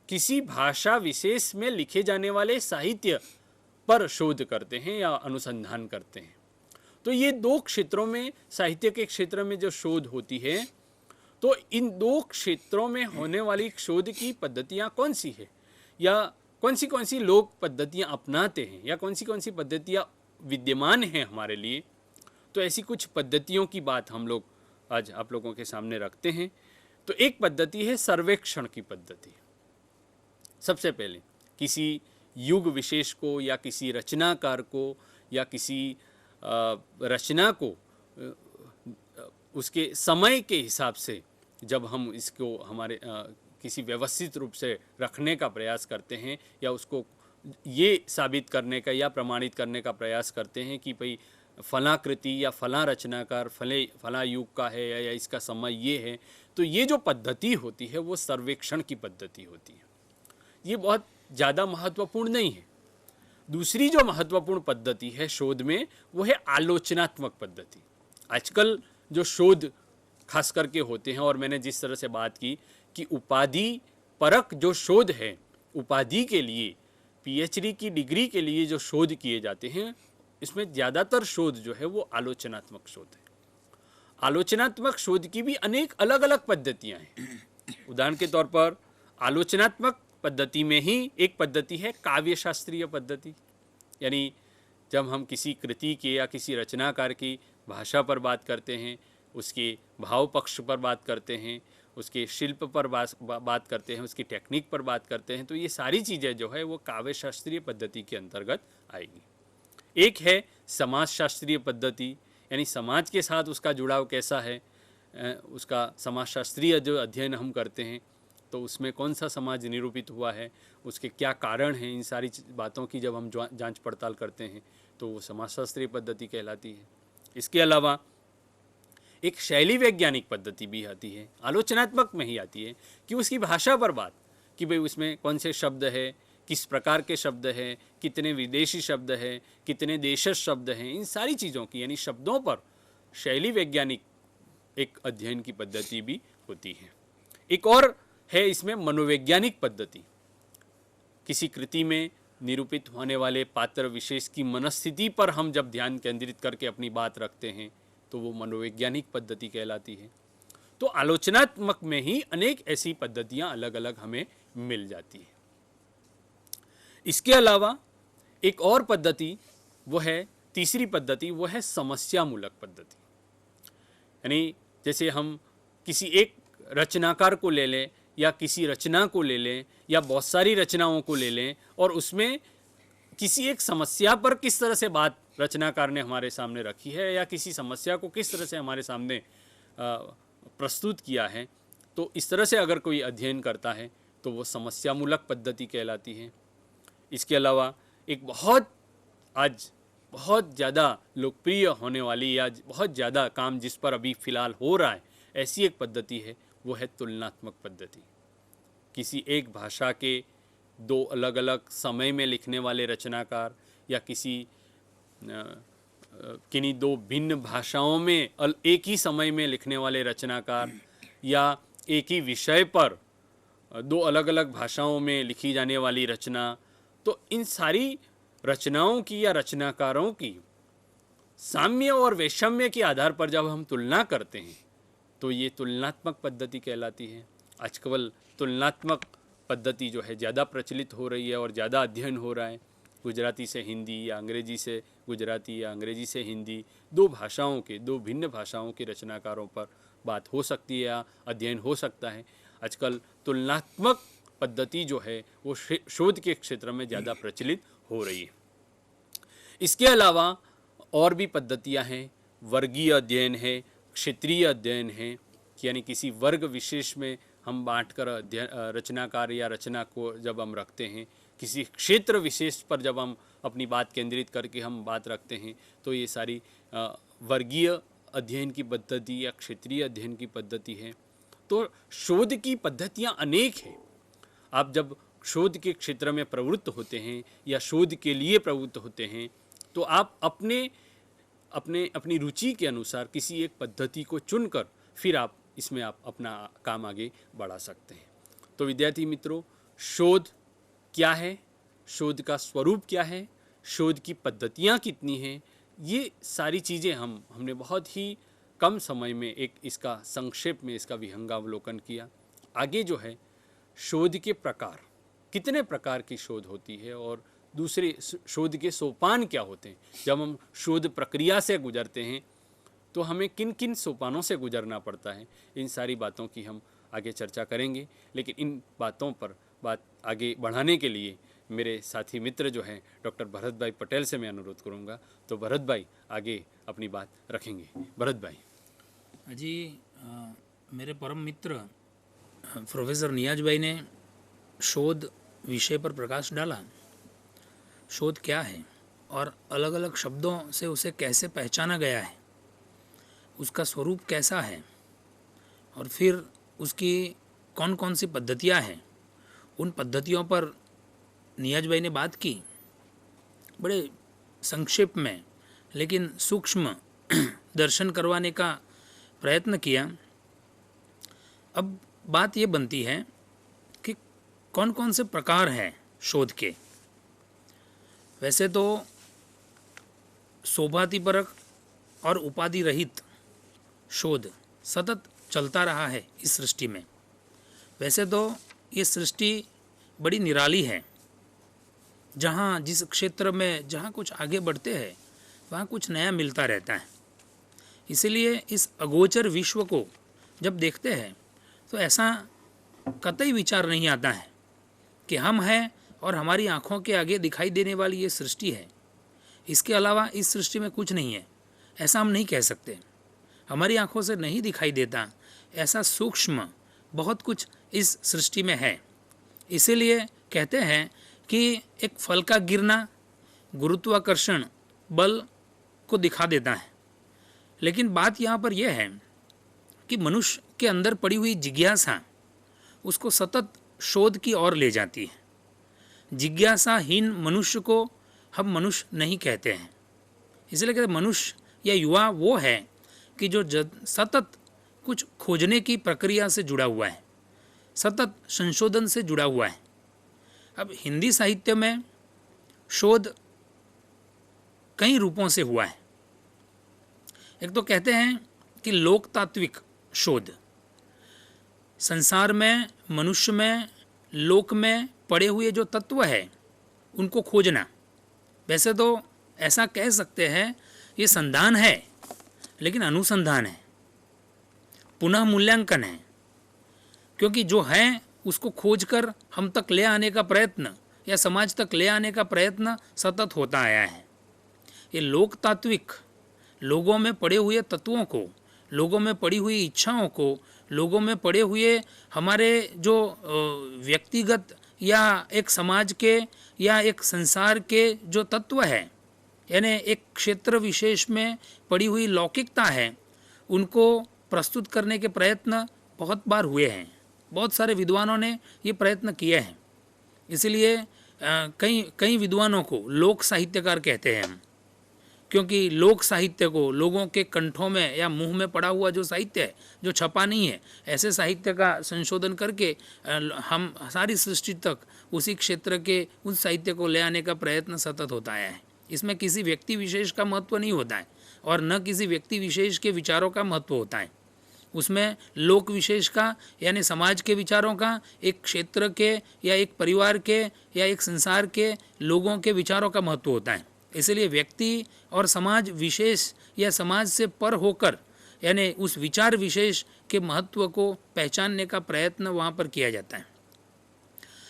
किसी भाषा विशेष में लिखे जाने वाले साहित्य पर शोध करते हैं या अनुसंधान करते हैं। तो ये दो क्षेत्रों में, साहित्य के क्षेत्र में जो शोध होती है, तो इन दो क्षेत्रों में होने वाली शोध की पद्धतियाँ कौन सी है, या कौन सी लोग पद्धतियाँ अपनाते हैं, या कौन सी पद्धतियाँ विद्यमान हैं हमारे लिए। तो ऐसी कुछ पद्धतियों की बात हम लोग आज आप लोगों के सामने रखते हैं। तो एक पद्धति है सर्वेक्षण की पद्धति। सबसे पहले किसी युग विशेष को या किसी रचनाकार को या किसी रचना को उसके समय के हिसाब से जब हम इसको हमारे किसी व्यवस्थित रूप से रखने का प्रयास करते हैं, या उसको ये साबित करने का या प्रमाणित करने का प्रयास करते हैं कि भाई फला कृति या फला रचनाकार फला युग का है या इसका समय ये है, तो ये जो पद्धति होती है वो सर्वेक्षण की पद्धति होती है। ये बहुत ज़्यादा महत्वपूर्ण नहीं है। दूसरी जो महत्वपूर्ण पद्धति है शोध में, वो है आलोचनात्मक पद्धति। आजकल जो शोध खास करके होते हैं, और मैंने जिस तरह से बात की कि उपाधि परक जो शोध है, उपाधि के लिए, पीएचडी की डिग्री के लिए जो शोध किए जाते हैं, इसमें ज़्यादातर शोध जो है वो आलोचनात्मक शोध है। आलोचनात्मक शोध की भी अनेक अलग अलग पद्धतियाँ हैं। उदाहरण के तौर पर आलोचनात्मक पद्धति में ही एक पद्धति है काव्य शास्त्रीय पद्धति, यानी जब हम किसी कृति के या किसी रचनाकार की भाषा पर बात करते हैं, उसके भाव पक्ष पर बात करते हैं, उसके शिल्प पर बात करते हैं, उसकी टेक्निक पर बात करते हैं, तो ये सारी चीज़ें जो है वो काव्य शास्त्रीय पद्धति के अंतर्गत आएगी। एक है समाज शास्त्रीय पद्धति, यानी समाज के साथ उसका जुड़ाव कैसा है, उसका समाज शास्त्रीय जो अध्ययन हम करते हैं, तो उसमें कौन सा समाज निरूपित हुआ है, उसके क्या कारण हैं, इन सारी बातों की जब हम जांच पड़ताल करते हैं तो वो समाजशास्त्रीय पद्धति कहलाती है। इसके अलावा एक शैली वैज्ञानिक पद्धति भी आती है, आलोचनात्मक में ही आती है, कि उसकी भाषा पर बात, कि भाई उसमें कौन से शब्द है, किस प्रकार के शब्द हैं, कितने विदेशी शब्द हैं, कितने देशज शब्द हैं, इन सारी चीज़ों की, यानी शब्दों पर शैली वैज्ञानिक एक अध्ययन की पद्धति भी होती है। एक और है इसमें मनोवैज्ञानिक पद्धति। किसी कृति में निरूपित होने वाले पात्र विशेष की मनस्थिति पर हम जब ध्यान केंद्रित करके अपनी बात रखते हैं तो वो मनोवैज्ञानिक पद्धति कहलाती है। तो आलोचनात्मक में ही अनेक ऐसी पद्धतियां अलग अलग हमें मिल जाती है। इसके अलावा एक और पद्धति वो है, तीसरी पद्धति वो है समस्यामूलक पद्धति। यानी जैसे हम किसी एक रचनाकार को ले लें या किसी रचना को ले लें या बहुत सारी रचनाओं को ले लें, और उसमें किसी एक समस्या पर किस तरह से बात रचनाकार ने हमारे सामने रखी है या किसी समस्या को किस तरह से हमारे सामने प्रस्तुत किया है, तो इस तरह से अगर कोई अध्ययन करता है तो वो समस्यामूलक पद्धति कहलाती है। इसके अलावा एक आज बहुत ज़्यादा लोकप्रिय होने वाली या बहुत ज़्यादा काम जिस पर अभी फ़िलहाल हो रहा है, ऐसी एक पद्धति है, वो है तुलनात्मक पद्धति। किसी एक भाषा के दो अलग अलग समय में लिखने वाले रचनाकार या किन्हीं दो भिन्न भाषाओं में एक ही समय में लिखने वाले रचनाकार, या एक ही विषय पर दो अलग अलग भाषाओं में लिखी जाने वाली रचना, तो इन सारी रचनाओं की या रचनाकारों की साम्य और वैषम्य के आधार पर जब हम तुलना करते हैं तो ये तुलनात्मक पद्धति कहलाती है। आजकल तुलनात्मक पद्धति जो है ज़्यादा प्रचलित हो रही है और ज़्यादा अध्ययन हो रहा है। गुजराती से हिंदी या अंग्रेजी से गुजराती या अंग्रेजी से हिंदी, दो भिन्न भाषाओं के रचनाकारों पर बात हो सकती है या अध्ययन हो सकता है। आजकल तुलनात्मक पद्धति जो है वो शोध के क्षेत्र में ज़्यादा प्रचलित हो रही है। इसके अलावा और भी पद्धतियां हैं, वर्गीय अध्ययन है, क्षेत्रीय अध्ययन है, यानी किसी वर्ग विशेष में हम बांटकर रचनाकार या रचना को जब हम रखते हैं, किसी क्षेत्र विशेष पर जब हम अपनी बात केंद्रित करके हम बात रखते हैं, तो ये सारी वर्गीय अध्ययन की पद्धति या क्षेत्रीय अध्ययन की पद्धति है। तो शोध की पद्धतियां अनेक हैं। आप जब शोध के क्षेत्र में प्रवृत्त होते हैं या शोध के लिए प्रवृत्त होते हैं, तो आप अपनी रुचि के अनुसार किसी एक पद्धति को चुनकर फिर आप इसमें अपना काम आगे बढ़ा सकते हैं। तो विद्यार्थी मित्रों, शोध क्या है, शोध का स्वरूप क्या है, शोध की पद्धतियाँ कितनी हैं, ये सारी चीज़ें हमने बहुत ही कम समय में एक इसका संक्षेप में इसका विहंगावलोकन किया। आगे जो है शोध के प्रकार, कितने प्रकार की शोध होती है और दूसरे शोध के सोपान क्या होते हैं। जब हम शोध प्रक्रिया से गुजरते हैं तो हमें किन किन सोपानों से गुजरना पड़ता है, इन सारी बातों की हम आगे चर्चा करेंगे। लेकिन इन बातों पर बात आगे बढ़ाने के लिए मेरे साथी मित्र जो हैं डॉक्टर भरत भाई पटेल से मैं अनुरोध करूंगा। तो भरत भाई आगे अपनी बात रखेंगे। भरत भाई जी, मेरे परम मित्र प्रोफेसर नियाज भाई ने शोध विषय पर प्रकाश डाला। शोध क्या है और अलग अलग शब्दों से उसे कैसे पहचाना गया है, उसका स्वरूप कैसा है और फिर उसकी कौन कौन सी पद्धतियाँ हैं, उन पद्धतियों पर नियाज भाई ने बात की बड़े संक्षेप में, लेकिन सूक्ष्म दर्शन करवाने का प्रयत्न किया। अब बात ये बनती है कि कौन कौन से प्रकार हैं शोध के। वैसे तो सोभातिपरक और उपाधि रहित शोध सतत चलता रहा है इस सृष्टि में। वैसे तो ये सृष्टि बड़ी निराली है, जहाँ जिस क्षेत्र में जहाँ कुछ आगे बढ़ते हैं वहाँ कुछ नया मिलता रहता है। इसलिए इस अगोचर विश्व को जब देखते हैं तो ऐसा कतई विचार नहीं आता है कि हम हैं और हमारी आँखों के आगे दिखाई देने वाली ये सृष्टि है, इसके अलावा इस सृष्टि में कुछ नहीं है, ऐसा हम नहीं कह सकते। हमारी आँखों से नहीं दिखाई देता ऐसा सूक्ष्म बहुत कुछ इस सृष्टि में है। इसीलिए कहते हैं कि एक फल का गिरना गुरुत्वाकर्षण बल को दिखा देता है। लेकिन बात यहाँ पर यह है कि मनुष्य के अंदर पड़ी हुई जिज्ञासा उसको सतत शोध की ओर ले जाती है। जिज्ञासाहीन मनुष्य को हम मनुष्य नहीं कहते हैं। इसलिए कहते मनुष्य या युवा वो है कि जो सतत कुछ खोजने की प्रक्रिया से जुड़ा हुआ है, सतत संशोधन से जुड़ा हुआ है। अब हिंदी साहित्य में शोध कई रूपों से हुआ है। एक तो कहते हैं कि लोकतात्विक शोध, संसार में, मनुष्य में, लोक में पड़े हुए जो तत्व है उनको खोजना। वैसे तो ऐसा कह सकते हैं ये संधान है, लेकिन अनुसंधान है, पुनः मूल्यांकन है, क्योंकि जो है उसको खोजकर हम तक ले आने का प्रयत्न या समाज तक ले आने का प्रयत्न सतत होता आया है। ये लोकतात्विक लोगों में पड़े हुए तत्वों को, लोगों में पड़ी हुई इच्छाओं को, लोगों में पड़े हुए हमारे जो व्यक्तिगत या एक समाज के या एक संसार के जो तत्व है, यानी एक क्षेत्र विशेष में पड़ी हुई लौकिकता है, उनको प्रस्तुत करने के प्रयत्न बहुत बार हुए हैं। बहुत सारे विद्वानों ने ये प्रयत्न किए हैं। इसलिए कई विद्वानों को लोक साहित्यकार कहते हैं हम, क्योंकि लोक साहित्य को लोगों के कंठों में या मुंह में पड़ा हुआ जो साहित्य है, जो छपा नहीं है, ऐसे साहित्य का संशोधन करके हम सारी सृष्टि तक उसी क्षेत्र के उस साहित्य को ले आने का प्रयत्न सतत होता आया है। इसमें किसी व्यक्ति विशेष का महत्व नहीं होता है और न किसी व्यक्ति विशेष के विचारों का महत्व होता है। उसमें लोक विशेष का यानी समाज के विचारों का, एक क्षेत्र के या एक परिवार के या एक संसार के लोगों के विचारों का महत्व होता है। इसलिए व्यक्ति और समाज विशेष या समाज से पर होकर यानी उस विचार विशेष के महत्व को पहचानने का प्रयत्न वहाँ पर किया जाता है।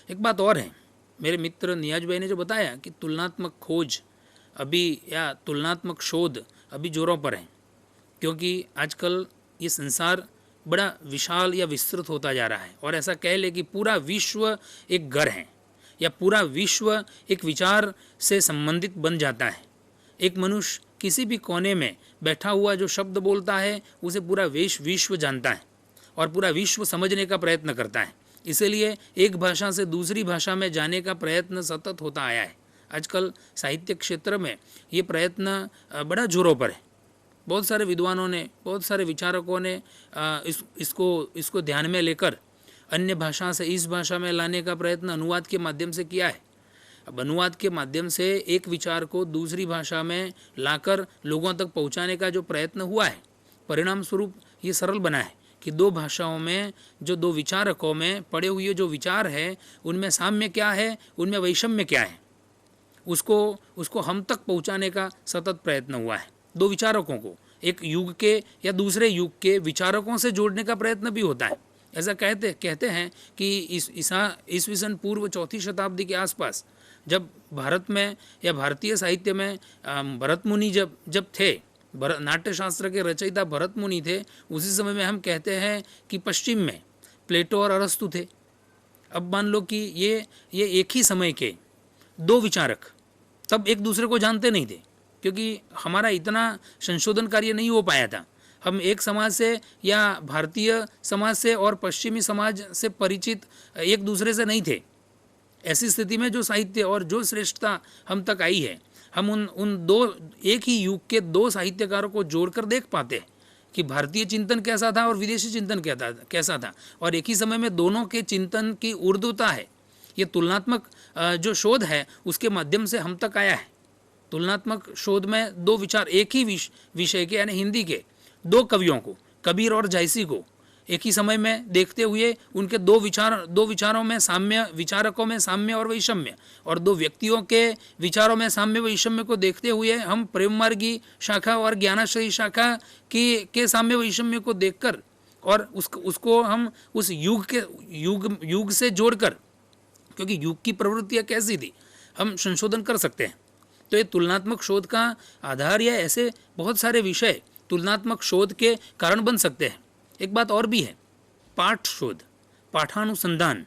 एक बात और है, मेरे मित्र नियाज भाई ने जो बताया कि तुलनात्मक खोज अभी या तुलनात्मक शोध अभी जोरों पर है, क्योंकि आजकल ये संसार बड़ा विशाल या विस्तृत होता जा रहा है और ऐसा कह ले कि पूरा विश्व एक घर है या पूरा विश्व एक विचार से संबंधित बन जाता है। एक मनुष्य किसी भी कोने में बैठा हुआ जो शब्द बोलता है उसे पूरा विश्व जानता है और पूरा विश्व समझने का प्रयत्न करता है। इसलिए एक भाषा से दूसरी भाषा में जाने का प्रयत्न सतत होता आया है। आजकल साहित्य क्षेत्र में ये प्रयत्न बड़ा जोरों पर है। बहुत सारे विद्वानों ने, बहुत सारे विचारकों ने इसको ध्यान में लेकर अन्य भाषा से इस भाषा में लाने का प्रयत्न अनुवाद के माध्यम से किया है। अब अनुवाद के माध्यम से एक विचार को दूसरी भाषा में लाकर लोगों तक पहुंचाने का जो प्रयत्न हुआ है, परिणाम स्वरूप ये सरल बना है कि दो भाषाओं में जो दो विचारकों में पड़े हुए जो विचार है उनमें साम्य क्या है, उनमें वैषम्य क्या है, उसको हम तक पहुंचाने का सतत प्रयत्न हुआ है। दो विचारकों को एक युग के या दूसरे युग के विचारकों से जोड़ने का प्रयत्न भी होता है। ऐसा कहते हैं कि ईस्वी सन पूर्व 4वीं शताब्दी के आसपास जब भारत में या भारतीय साहित्य में भरत मुनि जब थे, नाट्य शास्त्र के रचयिता भरत मुनि थे, उसी समय में हम कहते हैं कि पश्चिम में प्लेटो और अरस्तु थे। अब मान लो कि ये एक ही समय के दो विचारक तब एक दूसरे को जानते नहीं थे, क्योंकि हमारा इतना संशोधन कार्य नहीं हो पाया था। हम एक समाज से या भारतीय समाज से और पश्चिमी समाज से परिचित एक दूसरे से नहीं थे। ऐसी स्थिति में जो साहित्य और जो श्रेष्ठता हम तक आई है, हम उन दो एक ही युग के दो साहित्यकारों को जोड़कर देख पाते हैं कि भारतीय चिंतन कैसा था और विदेशी चिंतन कैसा था, और एक ही समय में दोनों के चिंतन की ऊर्ध्वता है। ये तुलनात्मक जो शोध है उसके माध्यम से हम तक आया है। तुलनात्मक शोध में दो विचार एक ही विषय के यानी हिंदी के दो कवियों को, कबीर और जायसी को एक ही समय में देखते हुए उनके दो विचारों में साम्य, विचारकों में साम्य और वैषम्य, और दो व्यक्तियों के विचारों में साम्य वैषम्य को देखते हुए हम प्रेम मार्गी शाखा और ज्ञानाश्रयी शाखा के साम्य वैषम्य को देखकर और उसको हम उस युग से जोड़कर, क्योंकि युग की प्रवृत्तियाँ कैसी थी, हम संशोधन कर सकते हैं। तो ये तुलनात्मक शोध का आधार या ऐसे बहुत सारे विषय तुलनात्मक शोध के कारण बन सकते हैं। एक बात और भी है, पाठ शोध, पाठानुसंधान।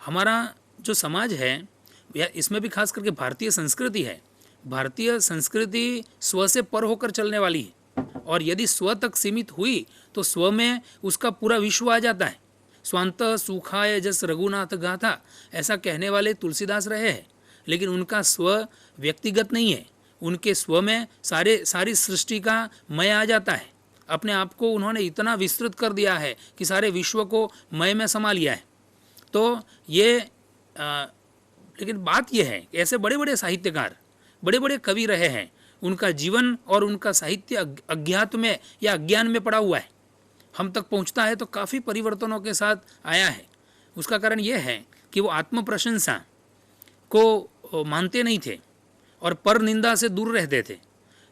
हमारा जो समाज है या इसमें भी खास करके भारतीय संस्कृति है, भारतीय संस्कृति स्व से पर होकर चलने वाली है, और यदि स्व तक सीमित हुई तो स्व में उसका पूरा विश्व आ जाता है। स्वांत सुखाय जस रघुनाथ गाथा, ऐसा कहने वाले तुलसीदास रहे हैं, लेकिन उनका स्व व्यक्तिगत नहीं है। उनके स्व में सारी सृष्टि का मय आ जाता है। अपने आप को उन्होंने इतना विस्तृत कर दिया है कि सारे विश्व को मय में समा लिया है। तो ये लेकिन बात यह है कि ऐसे बड़े बड़े साहित्यकार, बड़े बड़े कवि रहे हैं, उनका जीवन और उनका साहित्य अज्ञात में या अज्ञान में पड़ा हुआ है। हम तक पहुंचता है तो काफ़ी परिवर्तनों के साथ आया है। उसका कारण यह है कि वो आत्म प्रशंसा को मानते नहीं थे और पर निंदा से दूर रहते थे।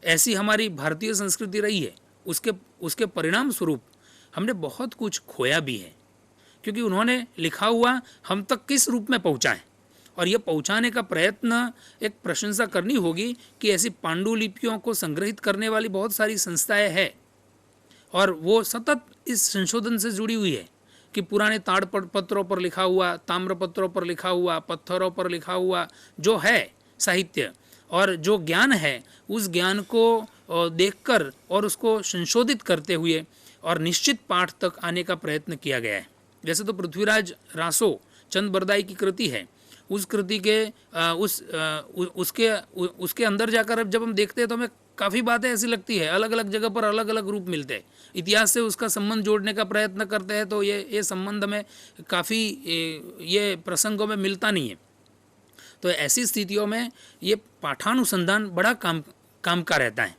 ऐसी हमारी भारतीय संस्कृति रही है। उसके परिणाम स्वरूप हमने बहुत कुछ खोया भी है, क्योंकि उन्होंने लिखा हुआ हम तक किस रूप में पहुंचा है, और यह पहुंचाने का प्रयत्न एक प्रशंसा करनी होगी कि ऐसी पांडुलिपियों को संग्रहित करने वाली बहुत सारी संस्थाएं हैं, और वो सतत इस संशोधन से जुड़ी हुई है कि पुराने ताड़ पत्रों पर लिखा हुआ, ताम्र पत्रों पर लिखा हुआ, पत्थरों पर लिखा हुआ जो है साहित्य और जो ज्ञान है, उस ज्ञान को देखकर और उसको संशोधित करते हुए और निश्चित पाठ तक आने का प्रयत्न किया गया है। जैसे तो पृथ्वीराज रासो चंद बरदाई की कृति है, उस कृति के उसके अंदर जाकर अब जब हम देखते हैं तो हमें काफ़ी बातें ऐसी लगती है, अलग अलग जगह पर अलग अलग रूप मिलते हैं। इतिहास से उसका संबंध जोड़ने का प्रयत्न करते हैं तो ये संबंध में काफ़ी ये प्रसंगों में मिलता नहीं है। तो ऐसी स्थितियों में ये पाठानुसंधान बड़ा काम का रहता है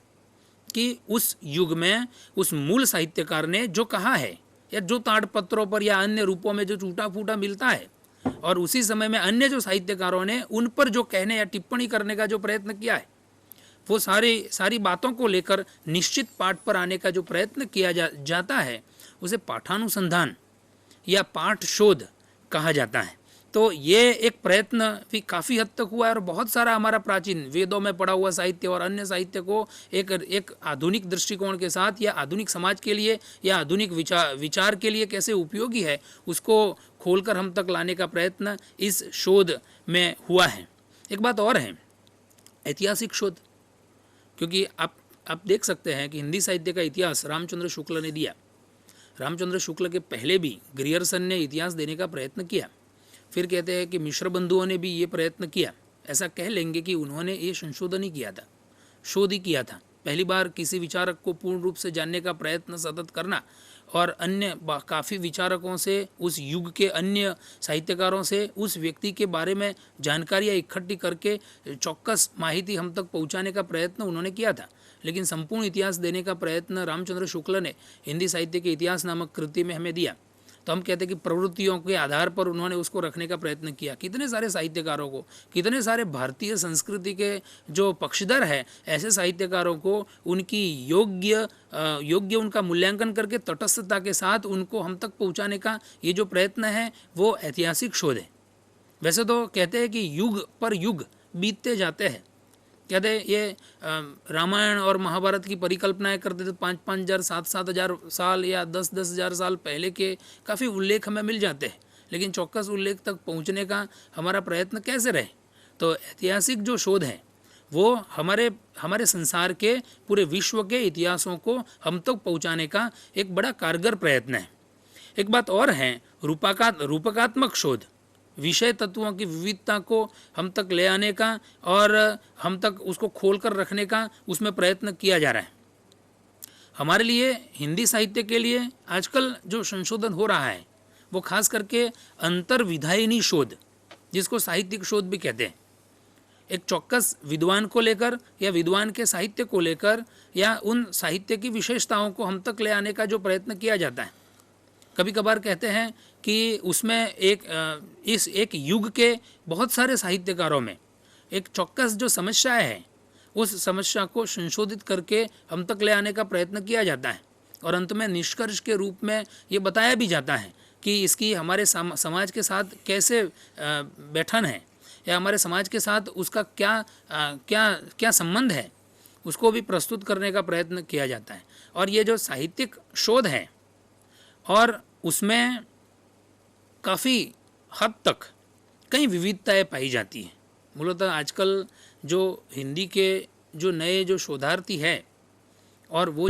कि उस युग में उस मूल साहित्यकार ने जो कहा है या जो ताड़पत्रों पर या अन्य रूपों में जो टूटा फूटा मिलता है, और उसी समय में अन्य जो साहित्यकारों ने उन पर जो कहने या टिप्पणी करने का जो प्रयत्न किया है, वो सारी बातों को लेकर निश्चित पाठ पर आने का जो प्रयत्न किया जाता है, उसे पाठानुसंधान या पाठ शोध कहा जाता है। तो ये एक प्रयत्न भी काफ़ी हद तक हुआ है, और बहुत सारा हमारा प्राचीन वेदों में पड़ा हुआ साहित्य और अन्य साहित्य को एक आधुनिक दृष्टिकोण के साथ या आधुनिक समाज के लिए या आधुनिक विचार के लिए कैसे उपयोगी है, उसको खोलकर हम तक लाने का प्रयत्न इस शोध में हुआ है। एक बात और है, ऐतिहासिक शोध, क्योंकि आप देख सकते हैं कि हिंदी साहित्य का इतिहास रामचंद्र शुक्ल ने दिया। रामचंद्र शुक्ल के पहले भी ग्रियर्सन ने इतिहास देने का प्रयत्न किया। फिर कहते हैं कि मिश्र बंधुओं ने भी ये प्रयत्न किया। ऐसा कह लेंगे कि उन्होंने ये संशोधन ही किया था, शोध ही किया था। पहली बार किसी विचारक को पूर्ण रूप से जानने का प्रयत्न सतत करना और अन्य काफ़ी विचारकों से, उस युग के अन्य साहित्यकारों से उस व्यक्ति के बारे में जानकारियाँ इकट्ठी करके चौक्कस माहिती हम तक पहुँचाने का प्रयत्न उन्होंने किया था। लेकिन संपूर्ण इतिहास देने का प्रयत्न रामचंद्र शुक्ल ने हिंदी साहित्य के इतिहास नामक कृति में हमें दिया। तो हम कहते हैं कि प्रवृत्तियों के आधार पर उन्होंने उसको रखने का प्रयत्न किया। कितने सारे साहित्यकारों को, कितने सारे भारतीय संस्कृति के जो पक्षधर है, ऐसे साहित्यकारों को उनकी योग्य उनका मूल्यांकन करके तटस्थता के साथ उनको हम तक पहुंचाने का ये जो प्रयत्न है वो ऐतिहासिक शोध है। वैसे तो कहते हैं कि युग पर युग बीतते जाते हैं। कहते हैं ये रामायण और महाभारत की परिकल्पनाएं करते थे 5,000 7,000 साल या 10,000 साल पहले के काफ़ी उल्लेख हमें मिल जाते हैं, लेकिन चौक्कस उल्लेख तक पहुंचने का हमारा प्रयत्न कैसे रहे। तो ऐतिहासिक जो शोध है वो हमारे संसार के पूरे विश्व के इतिहासों को हम तक पहुंचाने का एक बड़ा कारगर प्रयत्न है। एक बात और है, रूपकात्मक शोध, विषय तत्वों की विविधता को हम तक ले आने का और हम तक उसको खोल कर रखने का उसमें प्रयत्न किया जा रहा है। हमारे लिए हिंदी साहित्य के लिए आजकल जो संशोधन हो रहा है वो खास करके अंतर्विधायिनी शोध, जिसको साहित्यिक शोध भी कहते हैं, एक चौक्कस विद्वान को लेकर या विद्वान के साहित्य को लेकर या उन साहित्य की विशेषताओं को हम तक ले आने का जो प्रयत्न किया जाता है। कभी कभार कहते हैं कि उसमें एक युग के बहुत सारे साहित्यकारों में एक चौक्कस जो समस्या है उस समस्या को संशोधित करके हम तक ले आने का प्रयत्न किया जाता है और अंत में निष्कर्ष के रूप में ये बताया भी जाता है कि इसकी हमारे समाज के साथ कैसे बैठन है या हमारे समाज के साथ उसका क्या संबंध है, उसको भी प्रस्तुत करने का प्रयत्न किया जाता है। और ये जो साहित्यिक शोध है और उसमें काफ़ी हद तक कई विविधताएं पाई जाती हैं। मूलतः आजकल जो हिंदी के जो नए जो शोधार्थी है और वो